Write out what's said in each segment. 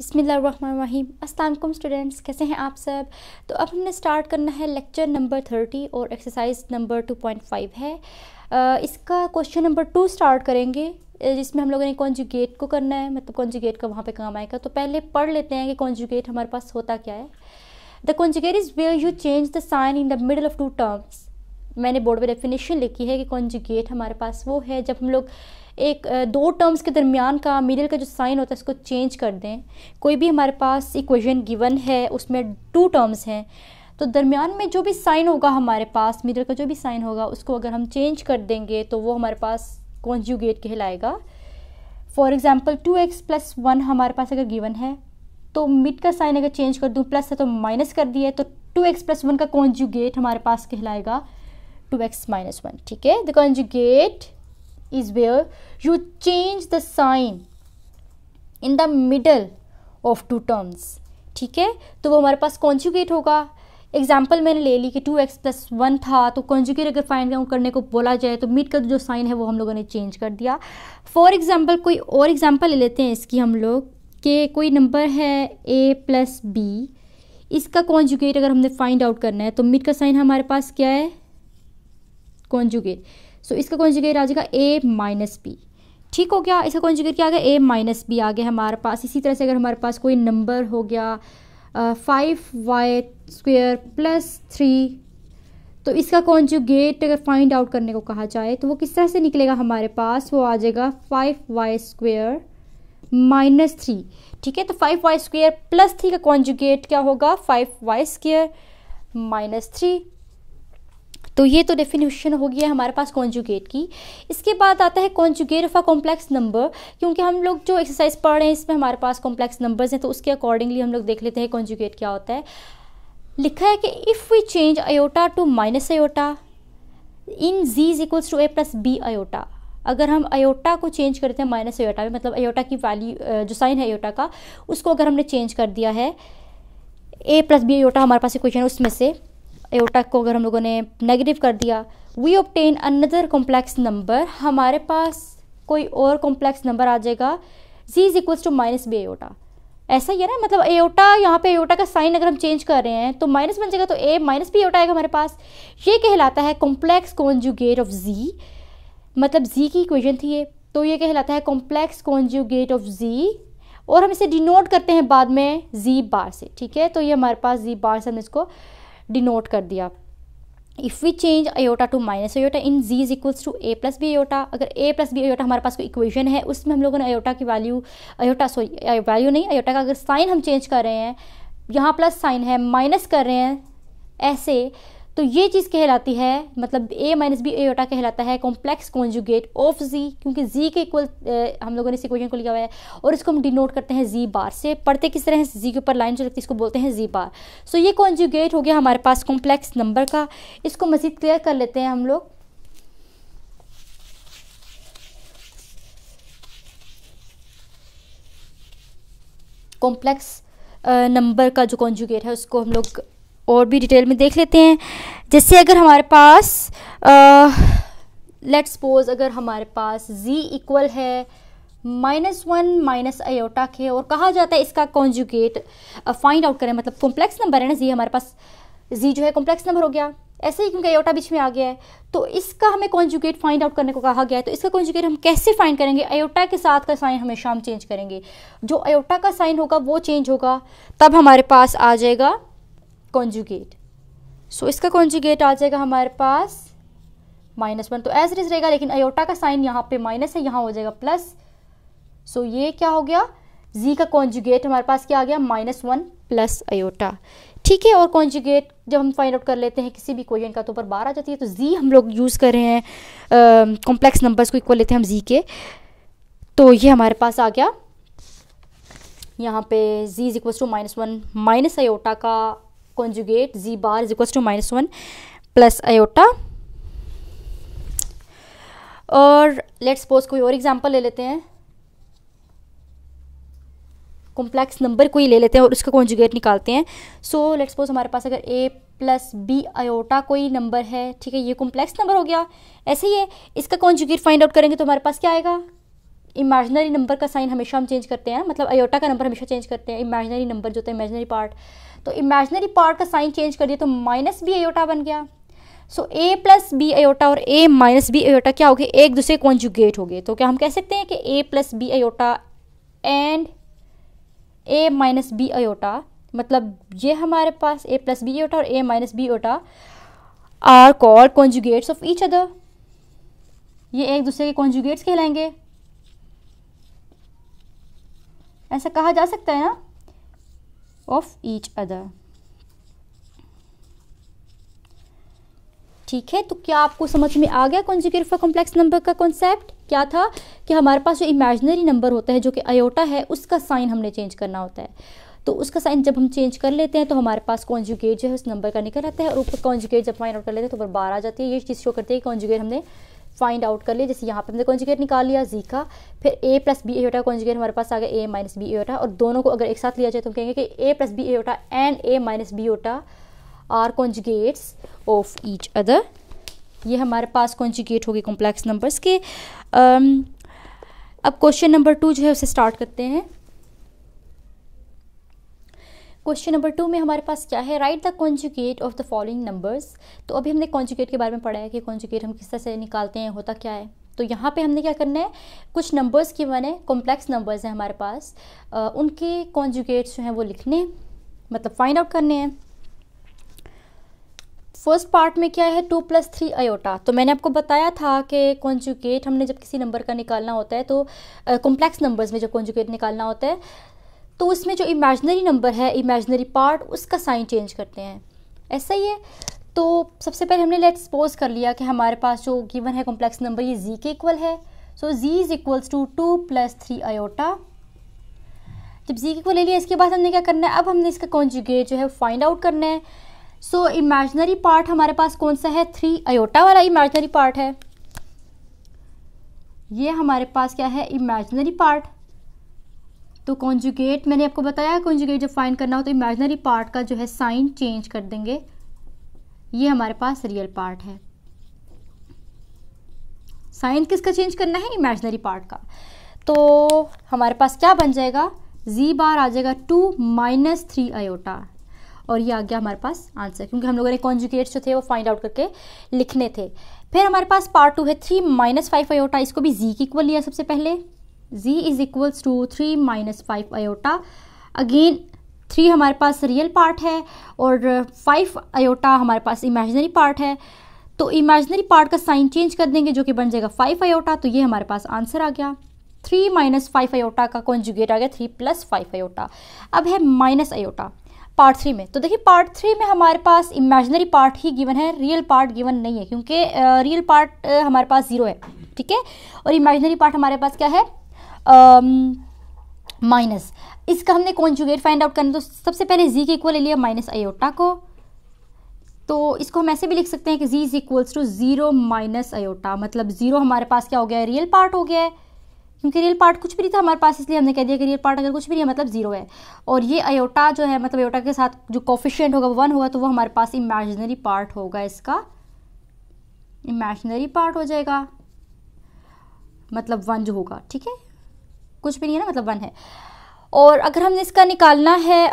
बिस्मिल्लाहिर्रहमानिर्रहीम। अस्सलाम वालेकुम स्टूडेंट्स, कैसे हैं आप सब। तो अब हमने स्टार्ट करना है लेक्चर नंबर 30 और एक्सरसाइज नंबर 2.5 है। इसका क्वेश्चन नंबर 2 स्टार्ट करेंगे, जिसमें हम लोगों ने कॉन्जुगेट को करना है, मतलब कॉन्जुगेट का वहाँ पे काम आएगा। तो पहले पढ़ लेते हैं कि कॉन्जुगेट हमारे पास होता क्या है। The conjugate is where you change the sign in the middle of two terms. मैंने बोर्ड पे डेफिनेशन लिखी है कि कॉन्जुगेट हमारे पास वो है जब हम लोग एक दो टर्म्स के दरमियान का मिडिल का जो साइन होता है उसको चेंज कर दें। कोई भी हमारे पास इक्वेशन गिवन है, उसमें टू टर्म्स हैं, तो दरमियान में जो भी साइन होगा हमारे पास, मिडिल का जो भी साइन होगा, उसको अगर हम चेंज कर देंगे तो वो हमारे पास कॉन्जुगेट कहलाएगा। फॉर एग्जांपल 2x+1 हमारे पास अगर गिवन है तो मिड का साइन अगर चेंज कर दूँ, प्लस है तो माइनस कर दिए, तो 2x+1 का कॉन्जुगेट हमारे पास कहलाएगा 2x-1। ठीक है, the conjugate is where you change the sign in the middle of two terms। ठीक है, तो वो हमारे पास कॉन्जुगेट होगा। एग्जाम्पल मैंने ले ली कि 2x+1 था, तो कॉन्जुगेट अगर फाइंड आउट करने को बोला जाए तो मिड का जो साइन है वो हम लोगों ने चेंज कर दिया। फॉर एग्जाम्पल कोई और एग्जाम्पल ले लेते हैं इसकी हम लोग, कि कोई नंबर है a+b, इसका कॉन्जुगेट अगर हमने फाइंड आउट करना है तो मिड का साइन हमारे पास क्या है, कॉन्जुगेट। सो इसका कॉन्जुगेट आ जाएगा a-b। ठीक हो गया, इसका कॉन्जुगेट क्या आ गया, a-b आ गया हमारे पास। इसी तरह से अगर हमारे पास कोई नंबर हो गया 5y² + 3, तो इसका कॉन्जुगेट अगर फाइंड आउट करने को कहा जाए तो वो किस तरह से निकलेगा हमारे पास, वो आ जाएगा 5y² - 3। ठीक है, तो 5y² + 3 का कॉन्जुगेट क्या होगा, 5y² - 3। तो ये तो डेफिनेशन हो गया हमारे पास कॉन्जुगेट की। इसके बाद आता है conjugate of a complex number. क्योंकि हम लोग जो एक्सरसाइज पढ़ रहे हैं इसमें हमारे पास कॉम्प्लेक्स नंबर्स हैं, तो उसके अकॉर्डिंगली हम लोग देख लेते हैं कॉन्जुगेट क्या होता है। लिखा है कि if we change iota to minus iota in z = a + b iota. अगर हम अयोटा को चेंज करते हैं माइनस अयोटा में, मतलब अयोटा की वैल्यू जो साइन है अयोटा का, उसको अगर हमने चेंज कर दिया है a + b अयोटा, हमारे पास इक्वेशन है उसमें से अयोटा को अगर हम लोगों ने नेगेटिव कर दिया, we obtain another complex number, हमारे पास कोई और कॉम्प्लेक्स नंबर आ जाएगा z = -b अयोटा। ऐसा ही है ना, मतलब अयोटा, यहाँ पे अयोटा का साइन अगर हम चेंज कर रहे हैं तो माइनस बन जाएगा, तो a - b अयोटा आएगा हमारे पास। ये कहलाता है कॉम्प्लेक्स कॉन्जुगेट ऑफ z, मतलब z की इक्वेशन थी ये, तो ये कहलाता है कॉम्प्लेक्स कॉन्जुगेट ऑफ z, और हम इसे डिनोट करते हैं बाद में z बार से। ठीक है, तो ये हमारे पास z बार से हम इसको डिनोट कर दिया। If we change iota to minus iota in z = a + b iota. अगर a + b अयोटा हमारे पास कोई इक्वेशन है, उसमें हम लोगों ने अयोटा की वैल्यू, अयोटा का अगर साइन हम चेंज कर रहे हैं, यहाँ प्लस साइन है, माइनस कर रहे हैं ऐसे, तो ये चीज़ कहलाती है, मतलब a - b अयोटा कहलाता है कॉम्प्लेक्स कॉन्जुगेट ऑफ z, क्योंकि z के इक्वल हम लोगों ने इस इक्वेशन को लिया हुआ है, और इसको हम डिनोट करते हैं z बार से। पढ़ते किस तरह है, z के ऊपर लाइन जो लगती है इसको बोलते हैं z बार। सो ये कॉन्जुगेट हो गया हमारे पास कॉम्प्लेक्स नंबर का। इसको मज़ीद क्लियर कर लेते हैं हम लोग। कॉम्प्लेक्स नंबर का जो कॉन्जुगेट है उसको हम लोग और भी डिटेल में देख लेते हैं। जैसे अगर हमारे पास लेट्स सपोज अगर हमारे पास z इक्वल है -1 - अयोटा के, और कहा जाता है इसका कॉन्जुगेट फाइंड आउट करें, मतलब कॉम्प्लेक्स नंबर है ना z, हमारे पास z जो है कॉम्प्लेक्स नंबर हो गया ऐसे ही, क्योंकि अयोटा बीच में आ गया है, तो इसका हमें कॉन्जुगेट फाइंड आउट करने को कहा गया है। तो इसका कॉन्जुगेट हम कैसे फाइंड करेंगे, अयोटा के साथ का साइन हमेशा हम चेंज करेंगे, जो अयोटा का साइन होगा वो चेंज होगा, तब हमारे पास आ जाएगा कॉन्जुगेट। सो इसका कॉन्जुगेट आ जाएगा हमारे पास -1, तो एज इट इज रहेगा, लेकिन अयोटा का साइन यहाँ पे माइनस है, यहाँ हो जाएगा प्लस। सो ये क्या हो गया, z का कॉन्जुगेट हमारे पास क्या आ गया, -1 + अयोटा। ठीक है, और कॉन्जुगेट जब हम फाइंड आउट कर लेते हैं किसी भी इक्वेशन का तो ऊपर बार आ जाती है, तो z हम लोग यूज़ कर रहे हैं, कॉम्प्लेक्स नंबर्स को इक्वल लेते हैं हम z के, तो ये हमारे पास आ गया यहाँ पे z = -1 - अयोटा का कॉन्जुगेट z बार = -1 + अयोटा। और लेट्स सपोज कोई और एग्जांपल ले लेते हैं, कॉम्प्लेक्स नंबर कोई ले लेते हैं और उसका कॉन्जुगेट निकालते हैं। सो लेट्स सपोज हमारे पास अगर a + b अयोटा कोई नंबर है, ठीक है, ये कॉम्प्लेक्स नंबर हो गया। ऐसे ही है, इसका कॉन्जुगेट फाइंड आउट करेंगे तो हमारे पास क्या आएगा, इमेजिनरी नंबर का साइन हमेशा हम चेंज करते हैं, मतलब आयोटा का नंबर हमेशा चेंज करते हैं, इमेजिनरी नंबर जो होता है इमेजिनरी पार्ट, तो इमेजिनरी पार्ट का साइन चेंज कर दिया तो माइनस बी आयोटा बन गया। सो ए प्लस बी आयोटा और ए माइनस बी आयोटा क्या हो गए, एक दूसरे कॉन्जुगेट हो गए। तो क्या हम कह सकते हैं कि a plus b iota and a minus b iota, मतलब ये हमारे पास ए प्लस बी आयोटा और a minus b iota are called conjugates of each other, ये एक दूसरे के कॉन्जुगेट्स कहलाएंगे, ऐसा कहा जा सकता है ना, ऑफ ईच अदर। ठीक है, तो क्या आपको समझ में आ गया कॉन्जुगेट फॉर कॉम्प्लेक्स नंबर का कॉन्सेप्ट क्या था, कि हमारे पास जो इमेजिनरी नंबर होता है जो कि आयोटा है उसका साइन हमने चेंज करना होता है, तो उसका साइन जब हम चेंज कर लेते हैं तो हमारे पास कॉन्जुगेट जो है उस नंबर का निकल आता है, और ऊपर कॉन्जुगेट जब फाइंड आउट कर लेते हैं तो ऊपर बार आ जाती है। ये चीज़ शो करती है कि कॉन्जुगेट हमने फाइंड आउट कर लिया। जैसे यहाँ पे हमने कॉन्जुगेट निकाल लिया जी का, फिर ए प्लस बी एयोटा कॉन्जुगेट हमारे पास आ गया ए माइनस बी एयोटा, और दोनों को अगर एक साथ लिया जाए तो हम कहेंगे कि a plus b iota and a minus b iota are conjugates of each other. ये हमारे पास कॉन्जुगेट होगी कॉम्प्लेक्स नंबर्स के। अब क्वेश्चन नंबर 2 जो है उसे स्टार्ट करते हैं। क्वेश्चन नंबर 2 में हमारे पास क्या है, right the conjugate of the following numbers. तो अभी हमने कॉन्जुगेट के बारे में पढ़ा है कि कॉन्जुगेट हम किस तरह से निकालते हैं, होता क्या है। तो यहाँ पे हमने क्या करना है, कुछ नंबर्स की वन है, कॉम्प्लेक्स नंबर्स हैं हमारे पास, उनके कॉन्जुगेट्स जो हैं वो लिखने, मतलब फाइंड आउट करने हैं। फर्स्ट पार्ट में क्या है 2 + 3 आयोटा। तो मैंने आपको बताया था कि कॉन्जुगेट हमने जब किसी नंबर का निकालना होता है तो कॉम्प्लेक्स नंबर्स में जब कॉन्जुगेट निकालना होता है तो उसमें जो इमेजिनरी नंबर है, इमेजिनरी पार्ट, उसका साइन चेंज करते हैं, ऐसा ही है। तो सबसे पहले हमने लेट्स सपोज कर लिया कि हमारे पास जो गिवन है कॉम्प्लेक्स नंबर ये जी के इक्वल है। सो जी इज इक्वल्स टू 2 + 3 आयोटा। जब जी के इक्वल ले लिया, इसके बाद हमने क्या करना है, अब हमने इसका कॉन्जुगेट जो है फाइंड आउट करना है। सो इमेजिनरी पार्ट हमारे पास कौन सा है, 3 आयोटा वाला इमेजिनरी पार्ट है, ये हमारे पास क्या है इमेजिनरी पार्ट। तो कॉन्जुगेट मैंने आपको बताया, कॉन्जुगेट जब फाइंड करना हो तो इमेजिनरी पार्ट का जो है साइन चेंज कर देंगे, ये हमारे पास रियल पार्ट है। साइन किसका चेंज करना है, इमेजिनरी पार्ट का। तो हमारे पास क्या बन जाएगा, जी बार आ जाएगा 2 - 3 आयोटा, और ये आ गया हमारे पास आंसर, क्योंकि हम लोगों ने कॉन्जुगेट्स जो थे वो फाइंड आउट करके लिखने थे। फिर हमारे पास पार्ट 2 है 3 - 5 आयोटा, इसको भी जी की इक्वल लिया सबसे पहले, z is equals to 3 - 5 iota. Again 3 हमारे पास रियल पार्ट है और 5 आयोटा हमारे पास इमेजिनरी पार्ट है, तो इमेजिनरी पार्ट का साइन चेंज कर देंगे जो कि बन जाएगा 5 आयोटा। तो ये हमारे पास आंसर आ गया। 3 - 5 आयोटा का कॉन्जुगेट आ गया 3 + 5 आयोटा। अब है माइनस आयोटा पार्ट 3 में। तो देखिए पार्ट 3 में हमारे पास इमेजिनरी पार्ट ही गिवन है, रियल पार्ट गिवन नहीं है, क्योंकि रियल पार्ट हमारे पास 0 है, ठीक है, और इमेजिनरी पार्ट हमारे पास क्या है माइनस। इसका हमने कॉन्जुगेट फाइंड आउट करना, तो सबसे पहले जी के इक्वल ले लिया माइनस आयोटा को, तो इसको हम ऐसे भी लिख सकते हैं कि जी इज इक्वल्स टू 0 - आयोटा, मतलब 0 हमारे पास क्या हो गया है, रियल पार्ट हो गया है, क्योंकि रियल पार्ट कुछ भी नहीं था हमारे पास, इसलिए हमने कह दिया कि रियल पार्ट अगर कुछ भी नहीं है मतलब 0 है। और ये आयोटा जो है, मतलब आयोटा के साथ जो कोफिशिएंट होगा 1 होगा, तो वो हमारे पास इमेजिनरी पार्ट होगा, इसका इमेजिनरी पार्ट हो जाएगा, मतलब 1 जो होगा, ठीक है, कुछ भी नहीं है ना, मतलब 1 है। और अगर हमने इसका निकालना है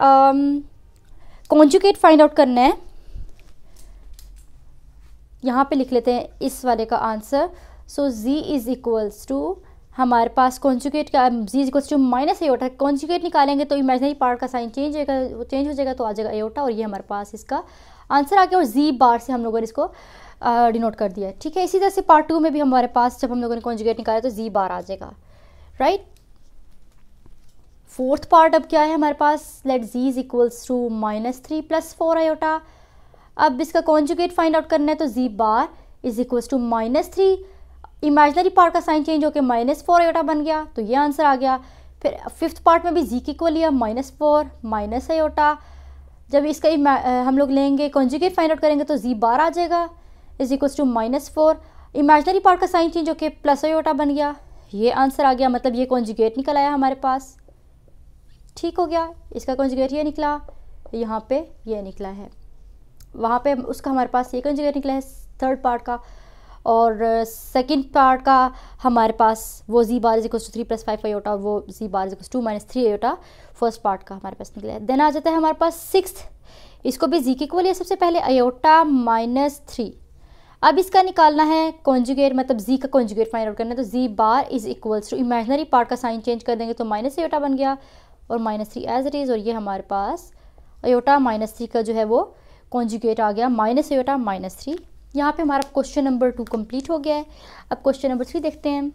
कॉन्जुगेट फाइंड आउट करना है, यहाँ पे लिख लेते हैं इस वाले का answer. So z is equals to हमारे पास कॉन्जुगेट का z is equals to minus iota. Conjugate निकालेंगे तो इमेजिनरी पार्ट का साइन चेंज होगा, वो चेंज हो जाएगा तो आ जाएगा आयोटा, और ये हमारे पास इसका आंसर आ गया। और z बार से हम लोगों ने इसको डिनोट कर दिया है, ठीक है। इसी तरह से पार्ट 2 में भी हमारे पास जब हम लोगों ने कॉन्जुगेट निकाला तो z बार आ जाएगा, राइट। फोर्थ पार्ट अब क्या है हमारे पास, let z is equals to -3 + 4 iota. अब इसका कॉन्जुगेट फाइंड आउट करना है, तो z bar is equals to -3, imaginary part का साइन चेंज होकर -4 आयोटा बन गया, तो ये आंसर आ गया। फिर फिफ्थ पार्ट में भी z की इक्वल लिया -4 - आयोटा। जब इसका हम लोग लेंगे कॉन्जुगेट फाइंड आउट करेंगे तो z बार आ जाएगा is equals to -4, imaginary part का साइन चेंज होकर प्लस आयोटा बन गया, ये आंसर आ गया। मतलब ये कॉन्जुगेट निकल आया हमारे पास, ठीक हो गया। इसका कॉन्जुगेट ये निकला, यहाँ पे ये निकला है, वहाँ पे उसका हमारे पास ये कॉन्जुगेट निकला है थर्ड पार्ट का। और सेकंड पार्ट का हमारे पास वो z bar is equal to 3 + 5 iota, वो z bar is equal to -3 iota first part का हमारे पास निकला है। देन आ जाता है हमारे पास सिक्स्थ, इसको भी z के इक्वल है सबसे पहले आयोटा -3। अब इसका निकालना है कॉन्जुगेट, मतलब z का कॉन्जुगेट फाइंड आउट करना है, तो z bar is equals to imaginary part का साइन चेंज कर देंगे तो माइनस आयोटा बन गया और -3 एज इट इज़, और ये हमारे पास आयोटा -3 का जो है वो कॉन्जुगेट आ गया माइनस आयोटा -3। यहाँ पे हमारा क्वेश्चन नंबर 2 कंप्लीट हो गया है। अब क्वेश्चन नंबर 3 देखते हैं।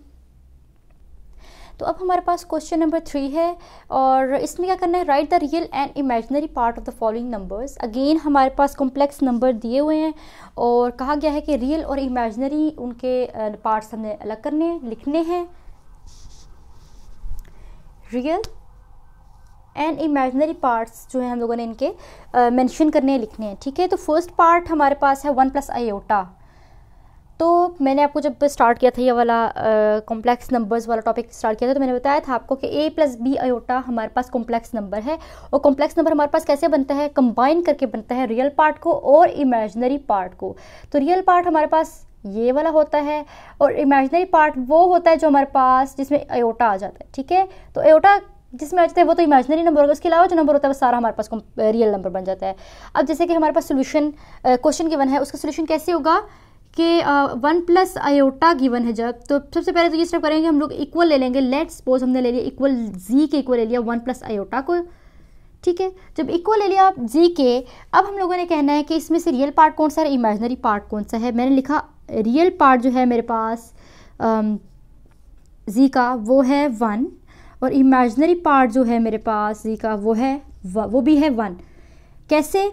तो अब हमारे पास क्वेश्चन नंबर 3 है और इसमें क्या करना है, right the real and imaginary part of the following numbers. Again हमारे पास कॉम्प्लेक्स नंबर दिए हुए हैं और कहा गया है कि रियल और इमेजिनरी उनके पार्ट्स हमने अलग करने लिखने हैं, रियल एंड इमेजिनरी पार्ट्स जो है हम लोगों ने इनके मेंशन करने हैं, लिखने हैं, ठीक है। तो फर्स्ट पार्ट हमारे पास है 1 + आयोटा। तो मैंने आपको जब स्टार्ट किया था ये वाला कॉम्प्लेक्स नंबर्स वाला टॉपिक स्टार्ट किया था तो मैंने बताया था आपको कि a + b आयोटा हमारे पास कॉम्प्लेक्स नंबर है, और कॉम्प्लेक्स नंबर हमारे पास कैसे बनता है, कंबाइन करके बनता है रियल पार्ट को और इमेजिनरी पार्ट को। तो रियल पार्ट हमारे पास ये वाला होता है और इमेजिनरी पार्ट वो होता है जो हमारे पास जिसमें आयोटा आ जाता है, ठीक है। तो आयोटा जिसमें आ जाता है वो तो इमेजिनरी नंबर होगा, उसके अलावा जो नंबर होता है वो सारा हमारे पास रियल नंबर बन जाता है। अब जैसे कि हमारे पास सोल्यूशन क्वेश्चन गिवन है, उसका सोल्यूशन कैसे होगा कि 1 + आयोटा गिवन है जब, तो सबसे पहले तो ये स्टेप करेंगे हम लोग इक्वल ले लेंगे। लेट्स सपोज हमने ले लिया इक्वल z के इक्वल ले लिया 1 + आयोटा को, ठीक है। जब इक्वल ले लिया z के, अब हम लोगों ने कहना है कि इसमें से रियल पार्ट कौन सा है, इमेजिनरी पार्ट कौन सा है। मैंने लिखा रियल पार्ट जो है मेरे पास z का वो है 1 और इमेजिनरी पार्ट जो है मेरे पास z का वो भी है 1। कैसे,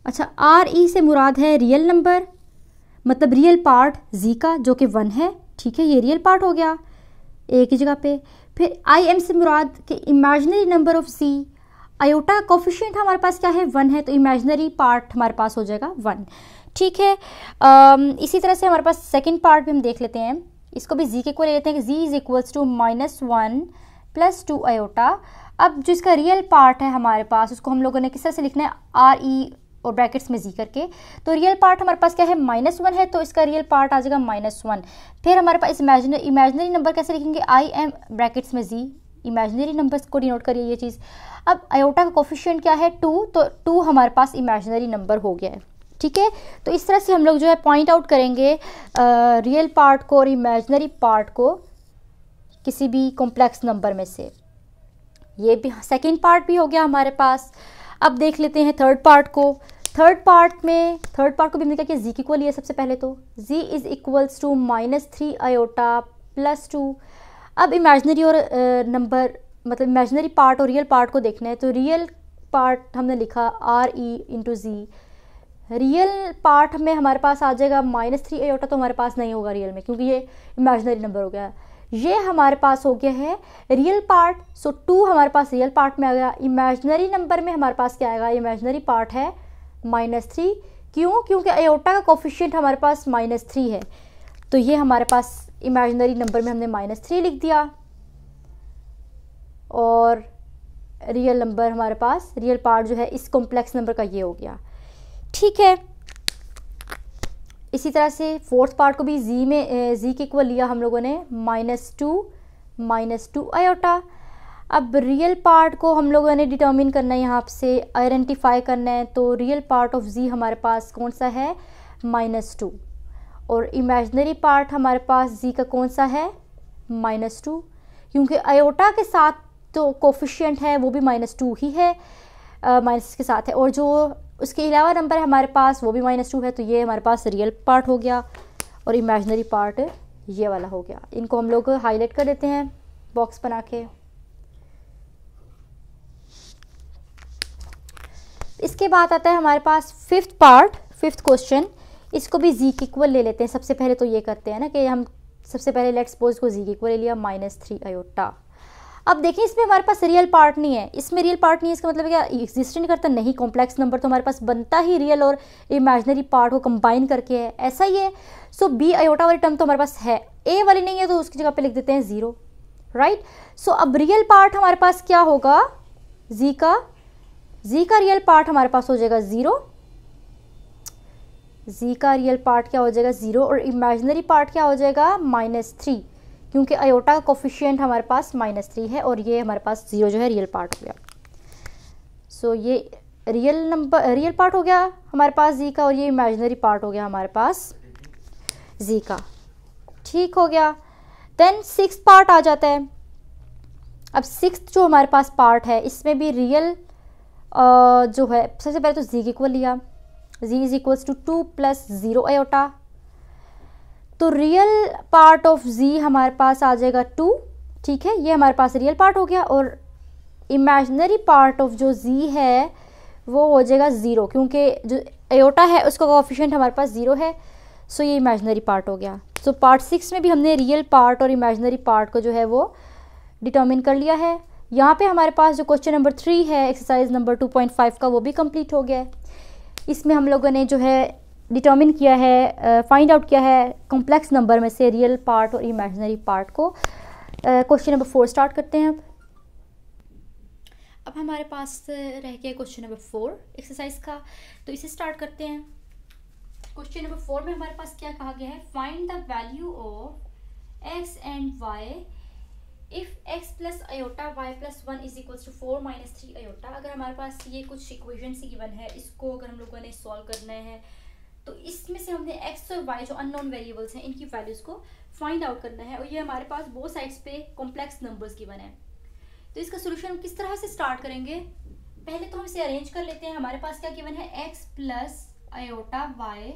अच्छा RE से मुराद है रियल नंबर, मतलब रियल पार्ट z का जो कि 1 है, ठीक है, ये रियल पार्ट हो गया एक ही जगह पे। फिर IM से मुराद कि imaginary number of z, iota coefficient हमारे पास क्या है 1 है, तो इमेजिनरी पार्ट हमारे पास हो जाएगा 1, ठीक है। इसी तरह से हमारे पास सेकंड पार्ट भी हम देख लेते हैं, इसको भी z के इक्वल ले लेते हैं कि z is equals to -1 + 2 iota. अब जो इसका रियल पार्ट है हमारे पास उसको हम लोगों ने किस तरह से लिखना है, RE और ब्रैकेट्स में z करके। तो रियल पार्ट हमारे पास क्या है -1 है, तो इसका रियल पार्ट आ जाएगा -1। फिर हमारे पास इमेजिनरी नंबर कैसे लिखेंगे, IM ब्रैकेट्स में z, इमेजिनरी नंबर्स को डिनोट करिए ये चीज़। अब आयोटा का कोफिशिएंट क्या है 2, तो 2 हमारे पास इमेजिनरी नंबर हो गया है, ठीक है। तो इस तरह से हम लोग जो है पॉइंट आउट करेंगे रियल पार्ट को और इमेजिनरी पार्ट को किसी भी कॉम्प्लेक्स नंबर में से। ये भी सेकेंड पार्ट भी हो गया हमारे पास। अब देख लेते हैं थर्ड पार्ट को। थर्ड पार्ट को भी हमने क्या किया, z की इक्वल लिया सबसे पहले, तो z is equals to -3 iota + 2। अब इमेजिनरी और नंबर मतलब इमेजिनरी पार्ट और रियल पार्ट को देखना है, तो रियल पार्ट हमने लिखा RE × z। रियल पार्ट में हमारे पास आ जाएगा -3 आयोटा, तो हमारे पास नहीं होगा रियल में क्योंकि ये इमेजिनरी नंबर हो गया। ये हमारे पास हो गया है रियल पार्ट, सो 2 हमारे पास रियल पार्ट में आ गया। इमेजिनरी नंबर में हमारे पास क्या आएगा, इमेजिनरी पार्ट है -3, क्यों, क्योंकि आयोटा का कोफिशिएंट हमारे पास -3 है, तो ये हमारे पास इमेजिनरी नंबर में हमने -3 लिख दिया और रियल नंबर हमारे पास रियल पार्ट जो है इस कॉम्प्लेक्स नंबर का ये हो गया, ठीक है। इसी तरह से फोर्थ पार्ट को भी z के इक्वल लिया हम लोगों ने -2 आयोटा। अब रियल पार्ट को हम लोगों ने डिटर्मिन करना है, यहाँ से आइडेंटिफाई करना है, तो रियल पार्ट ऑफ z हमारे पास कौन सा है -2 और इमेजिनरी पार्ट हमारे पास z का कौन सा है -2, क्योंकि आयोटा के साथ तो कोफिशिएंट है वो भी -2 ही है, माइनस के साथ है, और जो उसके अलावा नंबर है हमारे पास वो भी -2 है, तो ये हमारे पास रियल पार्ट हो गया और इमेजिनरी पार्ट ये वाला हो गया। इनको हम लोग हाईलाइट कर देते हैं बॉक्स बना के। इसके बाद आता है हमारे पास फिफ्थ क्वेश्चन, इसको भी z के इक्वल ले लेते हैं। सबसे पहले तो ये करते हैं ना कि हम सबसे पहले लेट्स सपोज को z के इक्वल ले लिया -3 आयोटा। अब देखिए इसमें हमारे पास रियल पार्ट नहीं है, इसका मतलब क्या एग्जिस्ट नहीं करता, नहीं, कॉम्प्लेक्स नंबर तो हमारे पास बनता ही रियल और इमेजिनरी पार्ट को कंबाइन करके है, ऐसा ही है। सो b आयोटा वाली टर्म तो हमारे पास है, a वाली नहीं है, तो उसकी जगह पे लिख देते हैं 0, राइट। सो अब रियल पार्ट हमारे पास क्या होगा, z का रियल पार्ट हमारे पास हो जाएगा 0, z का रियल पार्ट क्या हो जाएगा 0 और इमेजिनरी पार्ट क्या हो जाएगा -3, क्योंकि आयोटा का कोफिशिएंट हमारे पास -3 है और ये हमारे पास 0 जो है रियल पार्ट हो गया। सो ये रियल पार्ट हो गया हमारे पास z का और ये इमेजिनरी पार्ट हो गया हमारे पास z का। ठीक हो गया। देन 6th पार्ट आ जाता है। अब 6th जो हमारे पास पार्ट है इसमें भी रियल जो है, सबसे पहले तो z इक्वल लिया, z is equals to 2 plus 0 iota. तो रियल पार्ट ऑफ z हमारे पास आ जाएगा 2, ठीक है, ये हमारे पास रियल पार्ट हो गया। और इमेजिनरी पार्ट ऑफ जो z है वो हो जाएगा 0, क्योंकि जो आयोटा है उसका कोएफिशिएंट हमारे पास 0 है। सो ये इमेजिनरी पार्ट हो गया। सो पार्ट 6 में भी हमने रियल पार्ट और इमेजिनरी पार्ट को जो है वो डिटर्मिन कर लिया है। यहाँ पे हमारे पास जो क्वेश्चन नंबर 3 है एक्सरसाइज नंबर 2.5 का, वो भी कंप्लीट हो गया है। इसमें हम लोगों ने जो है डिटर्मिन किया है, फाइंड आउट किया है कॉम्प्लेक्स नंबर में से रियल पार्ट और इमेजिनरी पार्ट को। क्वेश्चन नंबर 4 स्टार्ट करते हैं। अब हमारे पास रह गया क्वेश्चन नंबर 4 एक्सरसाइज का, तो इसे स्टार्ट करते हैं। क्वेश्चन नंबर 4 में हमारे पास क्या कहा गया है, find the value of x and y if x plus iota y plus 1 is equals to 4 minus 3 iota. अगर हमारे पास ये कुछ इक्वेशन सी गिवन है, इसको अगर हम लोगों ने सॉल्व करना है तो इसमें से हमने x और y जो अननोन वेरिएबल्स हैं इनकी वैल्यूज को फाइंड आउट करना है। और ये हमारे पास बोथ साइड्स पे कॉम्प्लेक्स नंबर्स गिवन है। तो इसका सोल्यूशन हम किस तरह से स्टार्ट करेंगे, पहले तो हम इसे अरेंज कर लेते हैं। हमारे पास क्या गिवन है, x plus iota y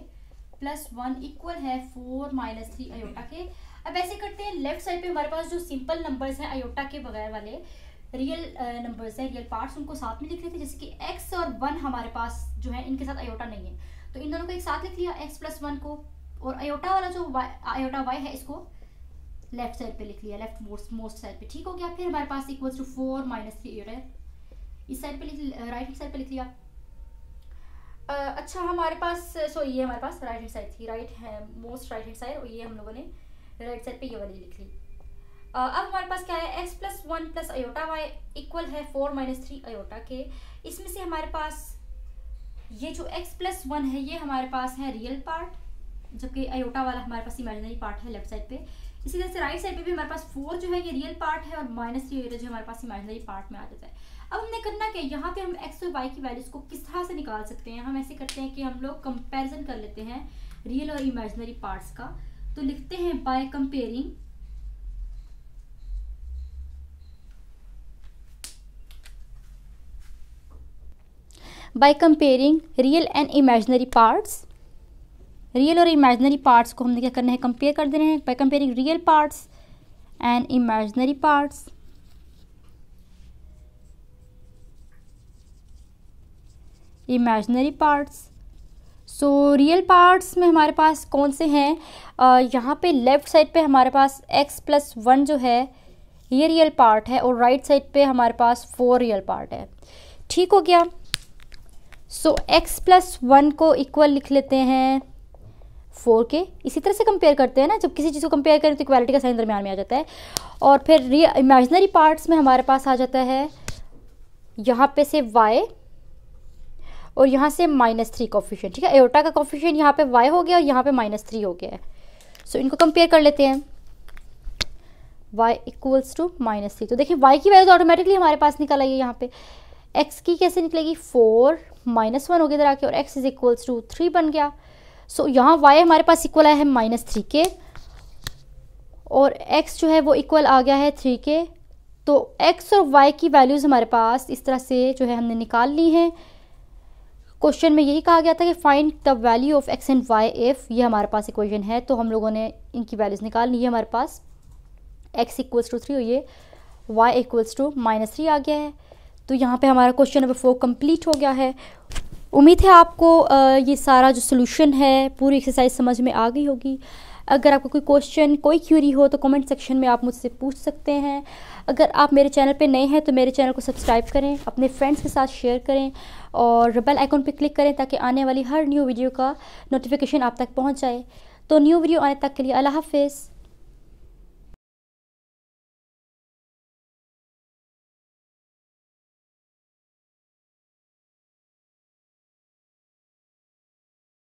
plus 1 equal है 4 माइनस 3 आयोटा के। अब ऐसे करते हैं, लेफ्ट साइड पे हमारे पास जो सिंपल नंबर्स हैं आयोटा के बगैर वाले रियल नंबर्स हैं, रियल पार्ट्स, उनको साथ में लिख लेते हैं। जैसे कि x और 1 हमारे पास जो है इनके साथ आयोटा नहीं है, तो इन दोनों को एक साथ लिख लिया x प्लस 1 को। और आयोटा वाला जो आयोटा y है इसको लेफ्ट साइड पे लिख लिया, लेफ्ट मोस्ट साइड पे। ठीक हो गया। फिर हमारे पास इक्वल्स टू 4 माइनस 3 आयोटा इस साइड पे राइट हैंड साइड पे लिख लिया। अच्छा हमारे पास ये हमारे पास राइट हैंड साइड थी, राइट है मोस्ट राइट हैंड साइड, और ये हम लोगों ने राइट साइड पे ये वाली लिख ली। अब हमारे पास क्या है, x plus 1 plus iota y equal है 4 माइनस 3 आयोटा के। इसमें से हमारे पास ये जो x प्लस 1 है ये हमारे पास है रियल पार्ट, जबकि आयोटा वाला हमारे पास इमेजिनरी पार्ट है लेफ्ट साइड पे। इसी तरह से राइट साइड पे भी हमारे पास 4 जो है ये रियल पार्ट है और माइनस 3 आयोटा जो हमारे पास इमेजिनरी पार्ट में आ जाता है। अब हमने करना क्या, यहाँ पे हम x और y की वैल्यूज को किस तरह से निकाल सकते हैं। हम ऐसे करते हैं कि हम लोग कंपैरिजन कर लेते हैं रियल और इमेजिनरी पार्ट्स का। तो लिखते हैं by comparing real and imaginary parts. Real और इमेजिनरी पार्ट्स को हमने क्या करना है, कंपेयर कर देना है by comparing real parts and imaginary parts. Imaginary parts, so real parts में हमारे पास कौन से हैं, यहाँ पे लेफ्ट साइड पे हमारे पास x प्लस 1 जो है ये रियल पार्ट है और राइट साइड पे हमारे पास 4 रियल पार्ट है। ठीक हो गया। सो x प्लस 1 को इक्वल लिख लेते हैं 4 के। इसी तरह से कंपेयर करते हैं ना, जब किसी चीज़ को कंपेयर करें तो इक्वालिटी का साइन दरम्यान में आ जाता है। और फिर इमेजिनरी पार्ट्स में हमारे पास आ जाता है यहाँ पे से y और यहाँ से -3 कोफिशिएंट। ठीक है, आयोटा का कोफिशिएंट यहाँ पे y हो गया और यहाँ पे -3 हो गया है। सो इनको कंपेयर कर लेते हैं, y इक्वल्स टू -3। तो देखिए y की वैल्यू ऑटोमेटिकली हमारे पास निकल आई है। यहाँ पे x की कैसे निकलेगी, 4 -1 हो गया इधर आके और x इज इक्वल्स टू 3 बन गया। सो यहाँ y हमारे पास इक्वल आया है -3 के और x जो है वो इक्वल आ गया है 3 के। तो x और y की वैल्यूज़ हमारे पास इस तरह से जो है हमने निकाल ली हैं। क्वेश्चन में यही कहा गया था कि find the value of x and y if, ये हमारे पास इक्वेशन है, तो हम लोगों ने इनकी वैल्यूज़ निकालनी है। हमारे पास x इक्वल्स टू 3 और ये y इक्वल्स टू -3 आ गया है। तो यहाँ पे हमारा क्वेश्चन नंबर 4 कंप्लीट हो गया है। उम्मीद है आपको ये सारा जो सोल्यूशन है पूरी एक्सरसाइज समझ में आ गई होगी। अगर आपको कोई क्वेश्चन, कोई क्यूरी हो तो कमेंट सेक्शन में आप मुझसे पूछ सकते हैं। अगर आप मेरे चैनल पे नए हैं तो मेरे चैनल को सब्सक्राइब करें, अपने फ्रेंड्स के साथ शेयर करें और बेल आइकन पे क्लिक करें ताकि आने वाली हर न्यू वीडियो का नोटिफिकेशन आप तक पहुंच जाए। तो न्यू वीडियो आने तक के लिए अल्लाह हाफिज़।